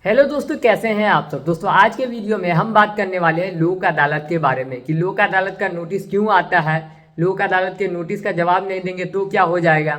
Hello दोस्तों, कैसे हैं आप सब। दोस्तों आज के वीडियो में हम बात करने वाले हैं लोक अदालत के बारे में कि लोक अदालत का नोटिस क्यों आता है, लोक अदालत के नोटिस का जवाब नहीं देंगे तो क्या हो जाएगा,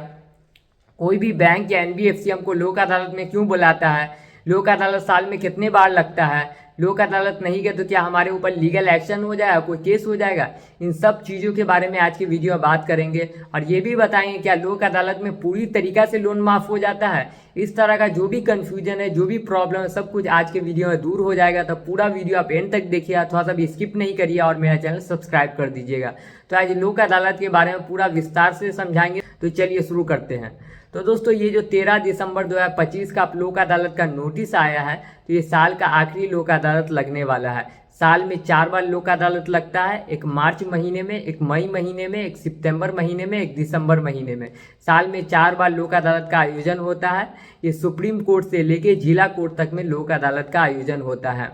कोई भी बैंक या एनबीएफसी हमको लोक अदालत में क्यों बुलाता है, लोक अदालत साल में कितने बार लगता है, लोक अदालत नहीं गए तो क्या हमारे ऊपर लीगल एक्शन हो जाएगा, कोई केस हो जाएगा। इन सब चीज़ों के बारे में आज की वीडियो में बात करेंगे और ये भी बताएंगे क्या लोक अदालत में पूरी तरीक़ा से लोन माफ़ हो जाता है। इस तरह का जो भी कन्फ्यूजन है, जो भी प्रॉब्लम है, सब कुछ आज के वीडियो में दूर हो जाएगा। तो पूरा वीडियो आप एंड तक देखिए, थोड़ा सा भी स्किप नहीं करिए और मेरा चैनल सब्सक्राइब कर दीजिएगा। तो आज लोक अदालत के बारे में पूरा विस्तार से समझाएंगे। तो चलिए शुरू करते हैं। तो दोस्तों ये जो 13 दिसंबर 2025 का लोक अदालत का नोटिस आया है, तो ये साल का आखिरी लोक अदालत लगने वाला है। साल में 4 बार लोक अदालत लगता है, एक मार्च महीने में, एक मई महीने में, एक सितंबर महीने में, एक दिसंबर महीने में। साल में 4 बार लोक अदालत का आयोजन होता है। ये सुप्रीम कोर्ट से लेके जिला कोर्ट तक में लोक अदालत का आयोजन होता है।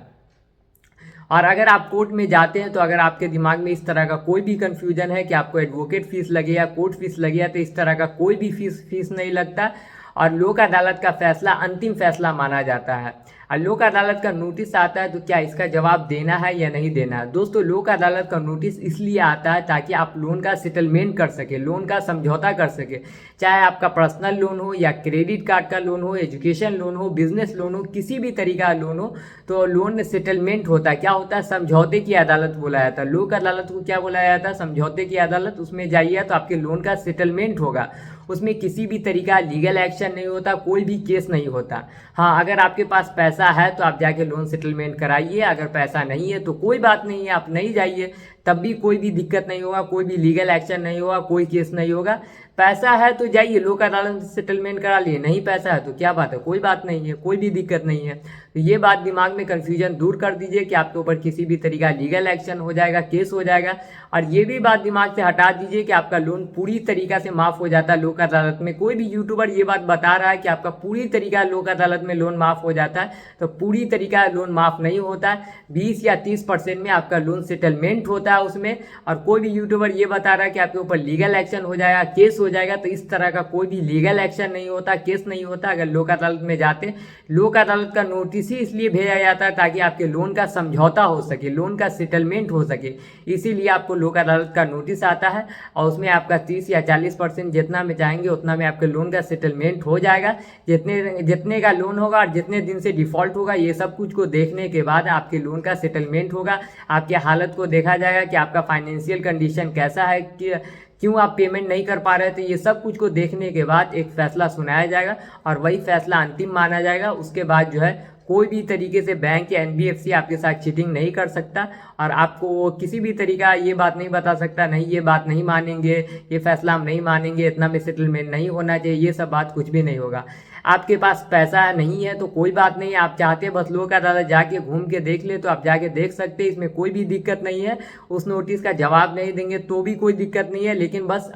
और अगर आप कोर्ट में जाते हैं तो अगर आपके दिमाग में इस तरह का कोई भी कन्फ्यूजन है कि आपको एडवोकेट फीस लगे या कोर्ट फीस लगे, तो इस तरह का कोई भी फीस नहीं लगता और लोक अदालत का फैसला अंतिम फैसला माना जाता है। और लोक अदालत का नोटिस आता है तो क्या इसका जवाब देना है या नहीं देना है। दोस्तों लोक अदालत का नोटिस इसलिए आता है ताकि आप लोन का सेटलमेंट कर सके, लोन का समझौता कर सके। चाहे आपका पर्सनल लोन हो या क्रेडिट कार्ड का लोन हो, एजुकेशन लोन हो, बिजनेस लोन हो, किसी भी तरीका का लोन हो, तो लोन सेटलमेंट होता है। क्या होता है, समझौते की अदालत बोला जाता है। लोक अदालत को क्या बोला जाता है, समझौते की अदालत। उसमें जाइए तो आपके लोन का सेटलमेंट होगा। उसमें किसी भी तरीका लीगल एक्शन नहीं होता, कोई भी केस नहीं होता। हाँ, अगर आपके पास पैसा है तो आप जाके लोन सेटलमेंट कराइए, अगर पैसा नहीं है तो कोई बात नहीं है, आप नहीं जाइए, तब भी कोई भी दिक्कत नहीं होगा, कोई भी लीगल एक्शन नहीं होगा, कोई केस नहीं होगा। पैसा है तो जाइए लोक अदालत सेटलमेंट करा लिए, नहीं पैसा है तो क्या बात है, कोई बात नहीं है, कोई भी दिक्कत नहीं है। तो ये बात दिमाग में कन्फ्यूजन दूर कर दीजिए कि आपके ऊपर किसी भी तरीका लीगल एक्शन हो जाएगा, केस हो जाएगा। और ये भी बात दिमाग से हटा दीजिए कि आपका लोन पूरी तरीका से माफ़ हो जाता है लोक अदालत में। कोई भी यूट्यूबर ये बात बता रहा है कि आपका पूरी तरीका लोक अदालत में लोन माफ़ हो जाता है, तो पूरी तरीका लोन माफ़ नहीं होता है। 20 या 30% में आपका लोन सेटलमेंट होता है उसमें। और कोई भी यूट्यूबर ये बता रहा है कि आपके ऊपर लीगल एक्शन हो जाएगा, केस हो जाएगा, तो इस तरह का कोई भी लीगल एक्शन नहीं होता, केस नहीं होता। अगर लोक अदालत में जाते, लोक अदालत का नोटिस ही इसलिए भेजा जाता है ताकि आपके लोन का समझौता हो सके, लोन का सेटलमेंट हो सके। इसीलिए आपको लोक अदालत का नोटिस आता है और उसमें आपका 30 या 40% जितना में चाहेंगे उतना में आपके लोन का सेटलमेंट हो जाएगा। जितने का लोन होगा और जितने दिन से डिफ़ॉल्ट होगा, ये सब कुछ को देखने के बाद आपके लोन का सेटलमेंट होगा। आपकी हालत को देखा जाएगा कि आपका फाइनेंशियल कंडीशन कैसा है, कि क्यों आप पेमेंट नहीं कर पा रहे थे। ये सब कुछ को देखने के बाद एक फैसला सुनाया जाएगा और वही फैसला अंतिम माना जाएगा। उसके बाद जो है कोई भी तरीके से बैंक या एनबीएफसी आपके साथ चीटिंग नहीं कर सकता और आपको किसी भी तरीका ये बात नहीं बता सकता, नहीं ये बात नहीं मानेंगे, ये फैसला हम नहीं मानेंगे, इतना में सेटलमेंट नहीं होना चाहिए, ये सब बात कुछ भी नहीं होगा। आपके पास पैसा नहीं है तो कोई बात नहीं, आप चाहते बस लोक अदालत जाके घूम के देख ले तो आप जाके देख सकते हैं, इसमें कोई भी दिक्कत नहीं है। उस नोटिस का जवाब नहीं देंगे तो भी कोई दिक्कत नहीं है, लेकिन बस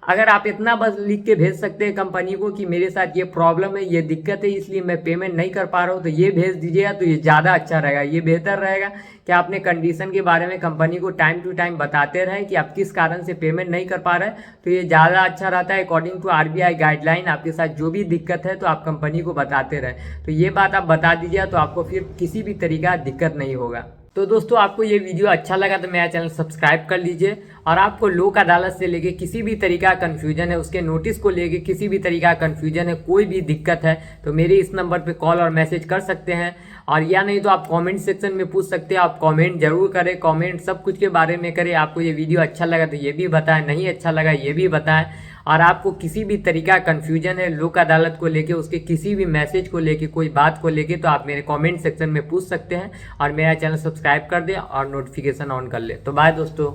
अगर आप इतना बस लिख के भेज सकते हैं कंपनी को कि मेरे साथ ये प्रॉब्लम है, ये दिक्कत है, इसलिए मैं पेमेंट नहीं कर पा रहा हूँ, तो ये भेज दीजिएगा तो ये ज़्यादा अच्छा रहेगा। ये बेहतर रहेगा कि आप अपने कंडीशन के बारे में कंपनी को टाइम टू टाइम बताते रहें कि आप किस कारण से पेमेंट नहीं कर पा रहे, तो ये ज़्यादा अच्छा रहता है। अकॉर्डिंग टू आरबीआई गाइडलाइन आपके साथ जो भी दिक्कत है तो आप कंपनी को बताते रहें। तो ये बात आप बता दीजिए तो आपको फिर किसी भी तरीका दिक्कत नहीं होगा। तो दोस्तों आपको ये वीडियो अच्छा लगा तो मेरा चैनल सब्सक्राइब कर लीजिए। और आपको लोक अदालत से लेके किसी भी तरीका कन्फ्यूजन है, उसके नोटिस को लेके किसी भी तरीका कन्फ्यूजन है, कोई भी दिक्कत है, तो मेरे इस नंबर पे कॉल और मैसेज कर सकते हैं। और या नहीं तो आप कमेंट सेक्शन में पूछ सकते हैं। आप कमेंट जरूर करें, कमेंट सब कुछ के बारे में करें। आपको ये वीडियो अच्छा लगा तो ये भी बताएं, नहीं अच्छा लगा ये भी बताएं। और आपको किसी भी तरीका कन्फ्यूजन है लोक अदालत को लेके, उसके किसी भी मैसेज को लेके, कोई बात को लेके, तो आप मेरे कमेंट सेक्शन में पूछ सकते हैं। और मेरा चैनल सब्सक्राइब कर दें और नोटिफिकेशन ऑन कर लें। तो बाय दोस्तों।